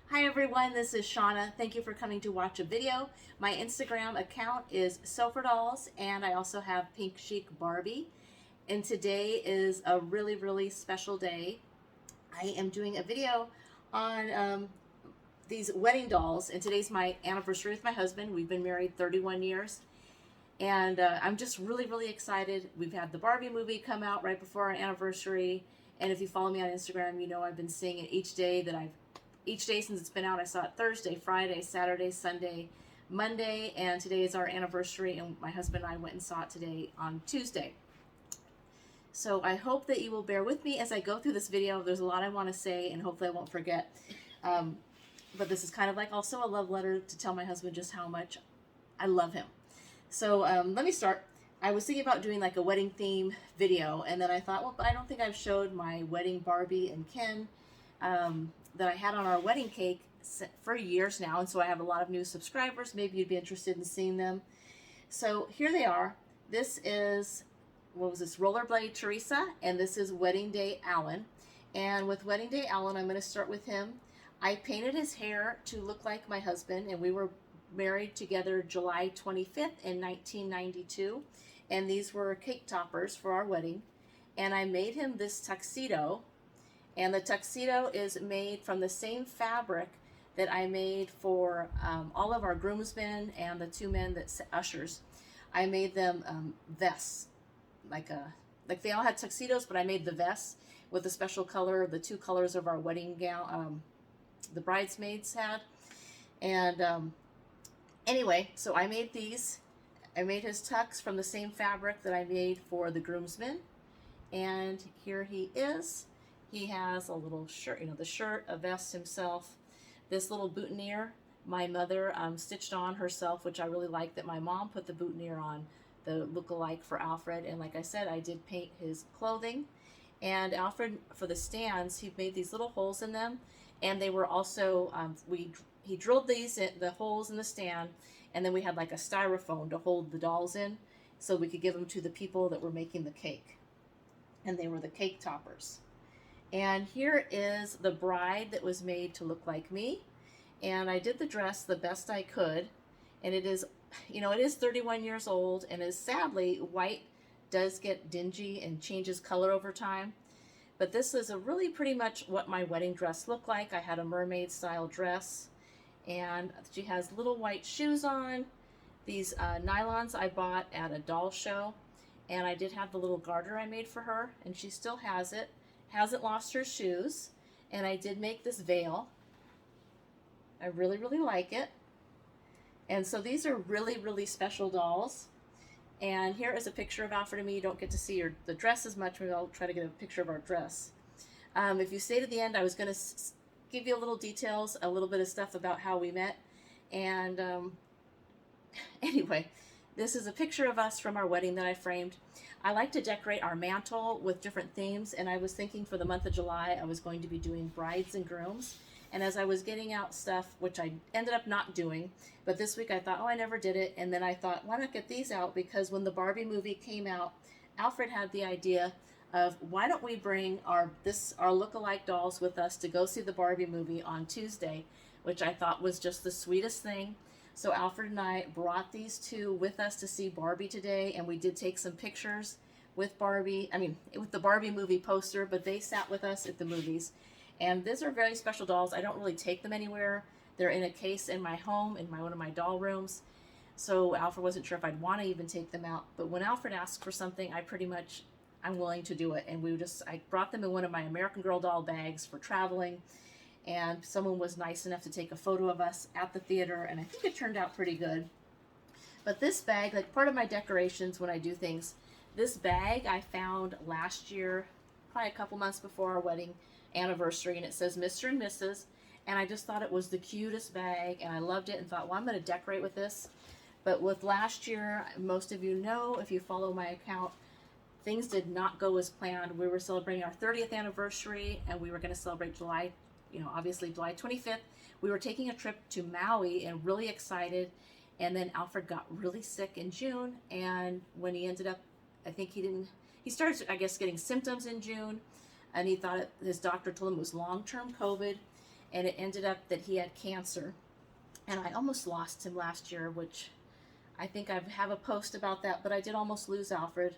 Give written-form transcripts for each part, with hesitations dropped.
Hi everyone, this is Shauna. Thank you for coming to watch a video. My Instagram account is Sofa Dolls, and I also have Pink Chic Barbie. And today is a really special day. I am doing a video on these wedding dolls, and today's my anniversary with my husband. We've been married 31 years, and I'm just really excited. We've had the Barbie movie come out right before our anniversary, and if you follow me on Instagram, you know I've been seeing it each day since it's been out. I saw it Thursday, Friday, Saturday, Sunday, Monday, and today is our anniversary, and my husband and I went and saw it today on Tuesday. So I hope that you will bear with me as I go through this video. There's a lot I want to say, and hopefully I won't forget. But this is kind of like also a love letter to tell my husband just how much I love him. So let me start. I was thinking about doing like a wedding theme video, and then I thought, well, I don't think I've showed my wedding Barbie and Ken that I had on our wedding cake for years now, and so I have a lot of new subscribers. Maybe you'd be interested in seeing them. So here they are. This is, what was this, Rollerblade Teresa, and this is Wedding Day Alan. And with Wedding Day Alan, I'm going to start with him. I painted his hair to look like my husband, and we were married together July 25th in 1992, and these were cake toppers for our wedding. And I made him this tuxedo, and the tuxedo is made from the same fabric that I made for all of our groomsmen and the two men that ushers. I made them vests, like they all had tuxedos, but I made the vests with a special color, the two colors of our wedding gown, the bridesmaids had. And anyway, so I made these. I made his tux from the same fabric that I made for the groomsmen, and here he is. He has a little shirt, the shirt, a vest himself. This little boutonniere, my mother stitched on herself, which I really like that my mom put the boutonniere on, the look-alike for Alfred. And like I said, I did paint his clothing. And Alfred, for the stands, he made these little holes in them. And they were also, he drilled the holes in the stand, and then we had like a styrofoam to hold the dolls in, so we could give them to the people that were making the cake. And they were the cake toppers. And here is the bride that was made to look like me. And I did the dress the best I could. And it is, it is 31 years old, and is sadly, white does get dingy and changes color over time. But this is a really pretty much what my wedding dress looked like. I had a mermaid style dress, and she has little white shoes on. These nylons I bought at a doll show, and I did have the little garter I made for her, and she still has it. Hasn't lost her shoes. And I did make this veil. I really like it. And so these are really special dolls. And here is a picture of Alfred and me. You don't get to see the dress as much. Maybe I'll try to get a picture of our dress. If you stay to the end, I was going to give you a little details, a little bit of stuff about how we met. And anyway, this is a picture of us from our wedding that I framed. I like to decorate our mantle with different themes, and I was thinking for the month of July I was going to be doing brides and grooms. And as I was getting out stuff, which I ended up not doing, but this week I thought, oh, I never did it. And then I thought, why not get these out? Because when the Barbie movie came out, Alfred had the idea of, why don't we bring our look-alike dolls with us to go see the Barbie movie on Tuesday, which I thought was just the sweetest thing. So Alfred and I brought these two with us to see Barbie today, and we did take some pictures with with the Barbie movie poster, but they sat with us at the movies. And these are very special dolls. I don't really take them anywhere. They're in a case in my home, in one of my doll rooms. So Alfred wasn't sure if I'd want to even take them out. But when Alfred asks for something, I'm willing to do it. And I brought them in one of my American Girl doll bags for traveling. And someone was nice enough to take a photo of us at the theater, and I think it turned out pretty good. But this bag, like part of my decorations when I do things, this bag I found last year, probably a couple months before our wedding anniversary, and it says Mr. and Mrs. And I just thought it was the cutest bag, and I loved it, and thought, well, I'm going to decorate with this. But with last year, most of you know, if you follow my account, things did not go as planned. We were celebrating our 30th anniversary, and we were going to celebrate obviously July 25th. We were taking a trip to Maui and really excited. And then Alfred got really sick in June. And when he ended up, he started, I guess, getting symptoms in June. And he thought his doctor told him it was long-term COVID. and it ended up that he had cancer. And I almost lost him last year, which I think I have a post about that, but I did almost lose Alfred.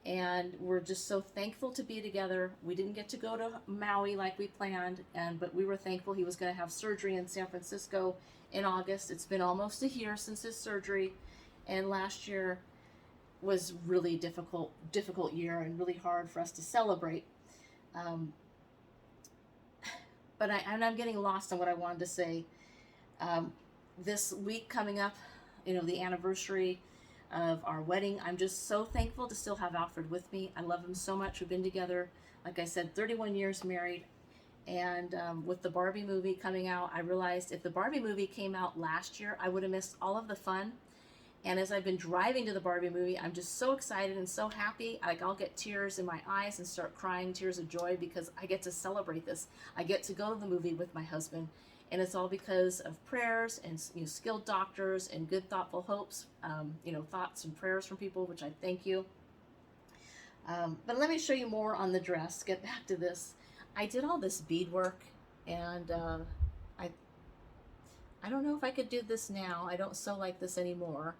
And we're just so thankful to be together. We didn't get to go to Maui like we planned, but we were thankful. He was going to have surgery in San Francisco in August. It's been almost a year since his surgery, and last year was really difficult year and really hard for us to celebrate. Um, but I'm getting lost on what I wanted to say. This week coming up, the anniversary of our wedding, I'm just so thankful to still have Alfred with me. I love him so much. We've been together, like I said, 31 years married. And with the Barbie movie coming out, I realized if the Barbie movie came out last year, I would have missed all of the fun. And as I've been driving to the Barbie movie, I'm just so excited and so happy. Like, I'll get tears in my eyes and start crying tears of joy because I get to celebrate this. I get to go to the movie with my husband. And it's all because of prayers and skilled doctors and good, thoughtful hopes, thoughts and prayers from people, which I thank you. But let me show you more on the dress. Get back to this. I did all this beadwork, and I don't know if I could do this now. I don't sew like this anymore,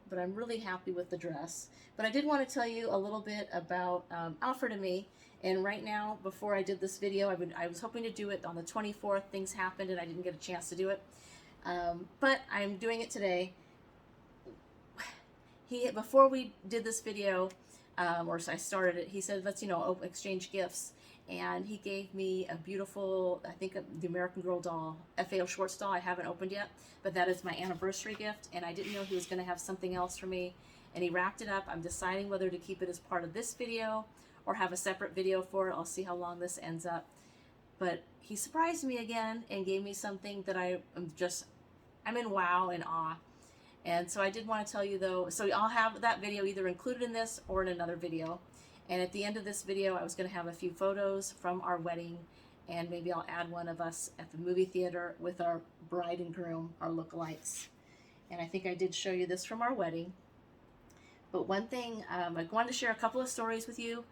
but I'm really happy with the dress. But I did want to tell you a little bit about Alfred and me. And right now, before I did this video, I was hoping to do it on the 24th. Things happened and I didn't get a chance to do it. But I'm doing it today. Before we did this video, or I started it, he said, let's, exchange gifts. And he gave me a beautiful, I think the American Girl doll, FAO Schwartz doll. I haven't opened yet, but that is my anniversary gift. And I didn't know he was going to have something else for me. And he wrapped it up. I'm deciding whether to keep it as part of this video or have a separate video for it. I'll see how long this ends up. But he surprised me again and gave me something that I'm in wow and awe. And so I did want to tell you though, so I'll have that video either included in this or in another video. And at the end of this video, I was going to have a few photos from our wedding, and maybe I'll add one of us at the movie theater with our bride and groom, our lookalikes. And I think I did show you this from our wedding. But one thing, I wanted to share a couple of stories with you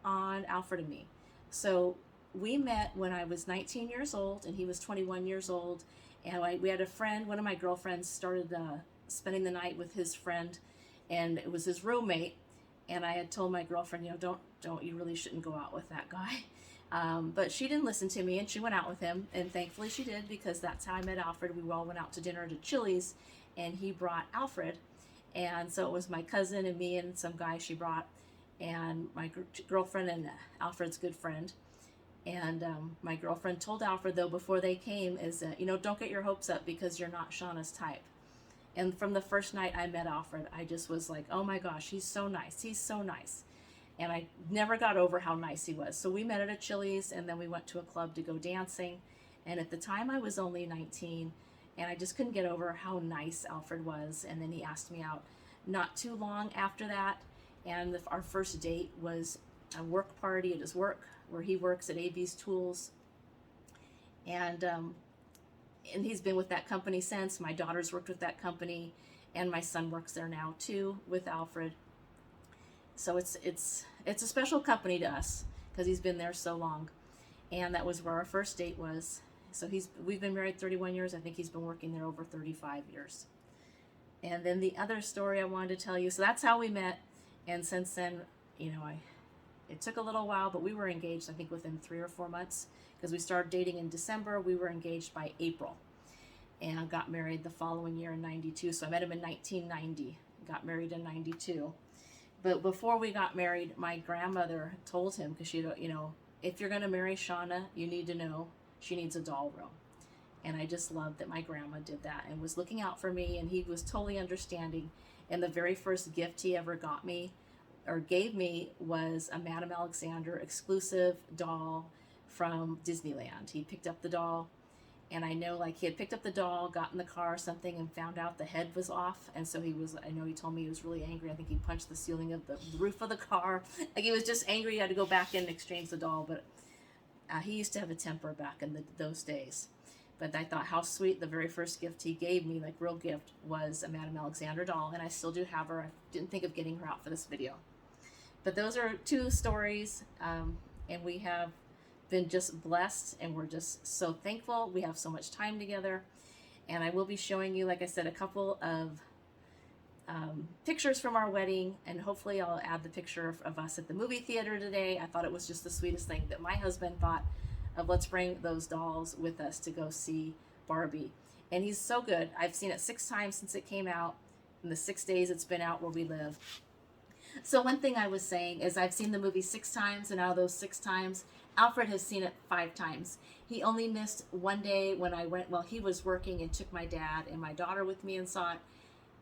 on Alfred and me. So we met when I was 19 years old and he was 21 years old. And we had a friend, one of my girlfriends started spending the night with his friend, and it was his roommate. And I had told my girlfriend, you really shouldn't go out with that guy. But she didn't listen to me, and she went out with him. And thankfully she did, because that's how I met Alfred. We all went out to dinner to Chili's, and he brought Alfred. And so it was my cousin and me and some guy she brought, and my girlfriend and Alfred's good friend. And my girlfriend told Alfred, though, before they came, is that, don't get your hopes up because you're not Shauna's type. And from the first night I met Alfred, I just was like, oh my gosh, he's so nice. He's so nice. And I never got over how nice he was. So we met at a Chili's, and then we went to a club to go dancing. And at the time I was only 19, and I just couldn't get over how nice Alfred was. And then he asked me out not too long after that. And our first date was a work party at his work, where he works at AB's Tools. And he's been with that company since. My daughter's worked with that company, and my son works there now too with Alfred. So it's a special company to us because he's been there so long. And that was where our first date was. So we've been married 31 years. I think he's been working there over 35 years. And then the other story I wanted to tell you, so that's how we met. And since then, it took a little while, but we were engaged, I think, within 3 or 4 months, because we started dating in December. We were engaged by April, and got married the following year in 92. So I met him in 1990, got married in 92. But before we got married, my grandmother told him, because if you're going to marry Shauna, you need to know she needs a doll room. And I just loved that my grandma did that and was looking out for me, and he was totally understanding. And the very first gift he ever got me or gave me was a Madame Alexander exclusive doll from Disneyland. He picked up the doll, and I know, he had picked up the doll, got in the car or something, and found out the head was off. And so he told me he was really angry. I think he punched the ceiling of the roof of the car. He was just angry. He had to go back in and exchange the doll. But he used to have a temper back in those days. But I thought how sweet. The very first gift he gave me, real gift, was a Madame Alexander doll. And I still do have her. I didn't think of getting her out for this video. But those are 2 stories. And we have been just blessed, and we're just so thankful. We have so much time together. And I will be showing you, like I said, a couple of pictures from our wedding, and hopefully I'll add the picture of us at the movie theater today. I thought it was just the sweetest thing that my husband thought of, let's bring those dolls with us to go see Barbie. And he's so good. I've seen it 6 times since it came out, in the 6 days it's been out where we live. So one thing I was saying is I've seen the movie 6 times, and out of those 6 times, Alfred has seen it 5 times. He only missed one day when I went, well, he was working and took my dad and my daughter with me and saw it.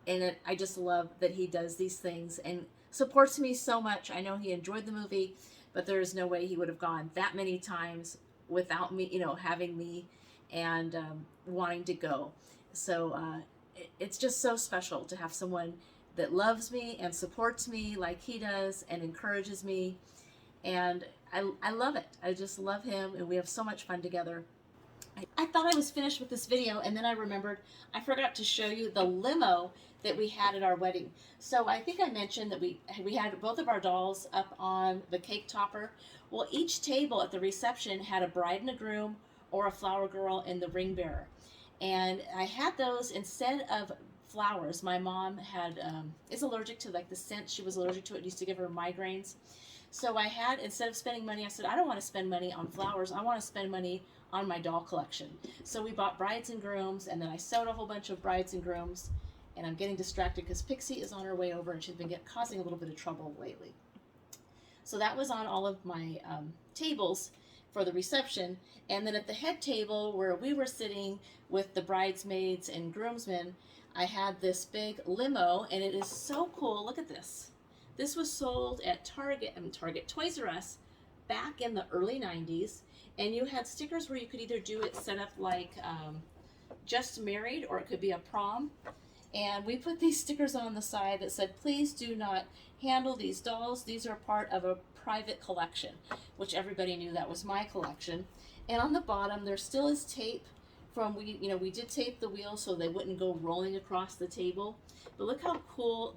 And I just love that he does these things and supports me so much. I know he enjoyed the movie, but there is no way he would have gone that many times without me, having me and wanting to go. So it's just so special to have someone that loves me and supports me like he does and encourages me. And I love it. I just love him, and we have so much fun together. I thought I was finished with this video, and then I remembered I forgot to show you the limo that we had at our wedding. So I think I mentioned that we had both of our dolls up on the cake topper. Well, each table at the reception had a bride and a groom or a flower girl and the ring bearer. And I had those instead of flowers. My mom is allergic to like the scent. She was allergic to it. It used to give her migraines. So I had, instead of spending money, I said, I don't want to spend money on flowers. I want to spend money on my doll collection. So we bought brides and grooms, and then I sewed a whole bunch of brides and grooms. And I'm getting distracted because Pixie is on her way over, and she's been causing a little bit of trouble lately. So that was on all of my tables for the reception. And then at the head table where we were sitting with the bridesmaids and groomsmen, I had this big limo, and it is so cool. Look at this. This was sold at Toys R Us back in the early 90s. And you had stickers where you could either do it set up like just married, or it could be a prom. And we put these stickers on the side that said, please do not handle these dolls. These are part of a private collection, which everybody knew that was my collection. And on the bottom, there still is tape from, we did tape the wheels so they wouldn't go rolling across the table. But look how cool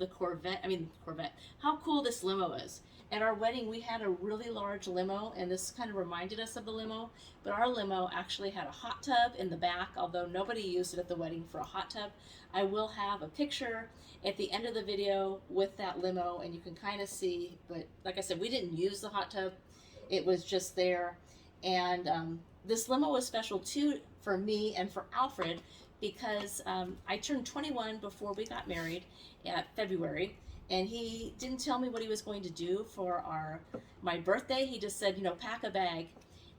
how cool this limo is. At our wedding, we had a really large limo, and this kind of reminded us of the limo, but our limo actually had a hot tub in the back, although nobody used it at the wedding for a hot tub. I will have a picture at the end of the video with that limo, and you can kind of see, but like I said, we didn't use the hot tub. It was just there. And this limo was special too for me and for Alfred because I turned 21 before we got married at February. And he didn't tell me what he was going to do for my birthday. He just said, pack a bag.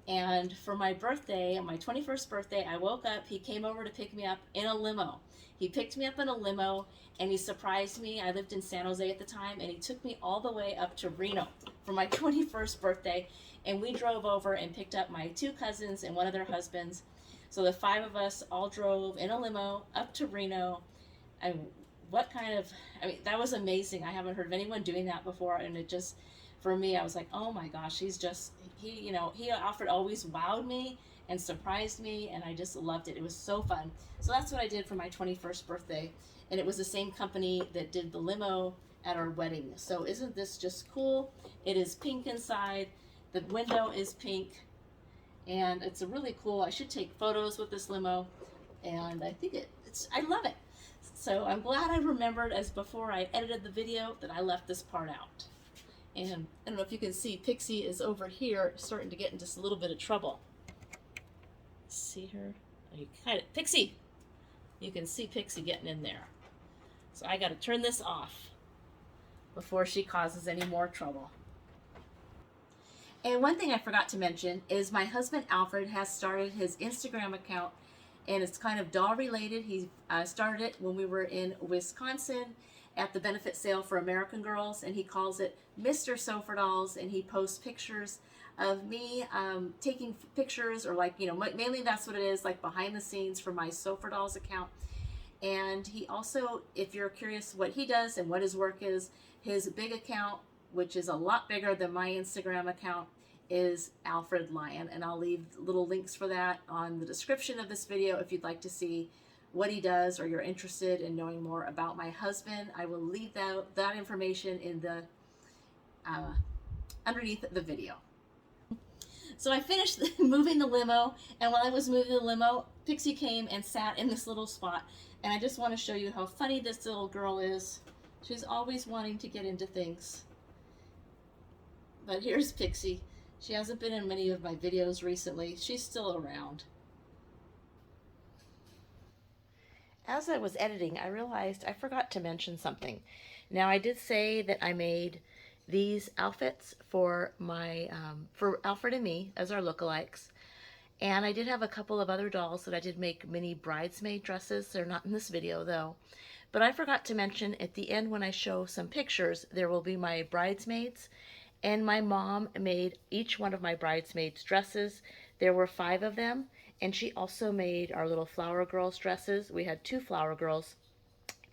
And for my birthday, on my 21st birthday, I woke up, he came over to pick me up in a limo. He picked me up in a limo, and he surprised me. I lived in San Jose at the time, and he took me all the way up to Reno for my 21st birthday. And we drove over and picked up my 2 cousins and one of their husbands. So the 5 of us all drove in a limo up to Reno. That was amazing. I haven't heard of anyone doing that before, and it just, for me, I was like, oh my gosh, Alfred always wowed me and surprised me, and I just loved it. It was so fun. So that's what I did for my 21st birthday, and it was the same company that did the limo at our wedding. So isn't this just cool? It is pink inside. The window is pink, and it's a really cool, I should take photos with this limo, and I think I love it. So I'm glad I remembered as before I edited the video that I left this part out. And I don't know if you can see, Pixie is over here starting to get into just a little bit of trouble. See her? Pixie! You can see Pixie getting in there. So I got to turn this off before she causes any more trouble. And one thing I forgot to mention is my husband Alfred has started his Instagram account, and it's kind of doll related. He started it when we were in Wisconsin at the benefit sale for American Girls, and he calls it Mr. Sofa Dolls, and he posts pictures of me taking pictures, or mainly that's what it is, like behind the scenes for my Sofa Dolls account. And he also, if you're curious what he does and what his work is, his big account, which is a lot bigger than my Instagram account, is Alfred Lion, and I'll leave little links for that on the description of this video if you'd like to see what he does, or you're interested in knowing more about my husband. I will leave that information in the underneath the video. So I finished moving the limo, and while I was moving the limo, Pixie came and sat in this little spot. And I just want to show you how funny this little girl is. She's always wanting to get into things. But here's Pixie. She hasn't been in many of my videos recently. She's still around. As I was editing, I realized I forgot to mention something. Now, I did say that I made these outfits for my for Alfred and me as our lookalikes, and I did have a couple of other dolls that I did make mini bridesmaid dresses. They're not in this video though, but I forgot to mention at the end when I show some pictures, there will be my bridesmaids, and my mom made each one of my bridesmaids dresses. There were 5 of them, and she also made our little flower girls dresses. We had 2 flower girls,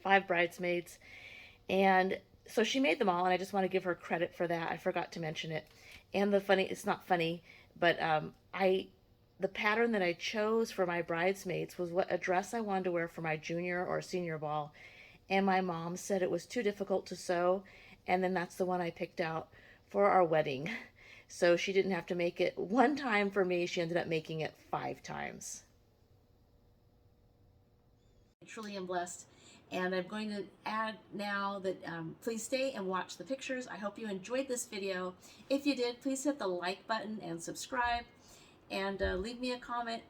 5 bridesmaids, and so she made them all, and I just want to give her credit for that. I forgot to mention it. And the funny, it's not funny, but the pattern that I chose for my bridesmaids was what a dress I wanted to wear for my junior or senior ball. And my mom said it was too difficult to sew, and then that's the one I picked out for our wedding. So she didn't have to make it 1 time for me, she ended up making it 5 times. I truly am blessed. And I'm going to add now that please stay and watch the pictures. I hope you enjoyed this video. If you did, please hit the like button and subscribe, and leave me a comment.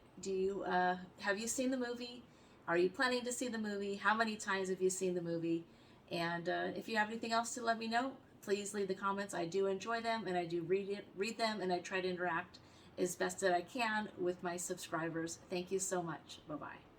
Have you seen the movie? Are you planning to see the movie? How many times have you seen the movie? And if you have anything else to let me know, please leave the comments. I do enjoy them, and I do read them, and I try to interact as best that I can with my subscribers. Thank you so much. Bye-bye.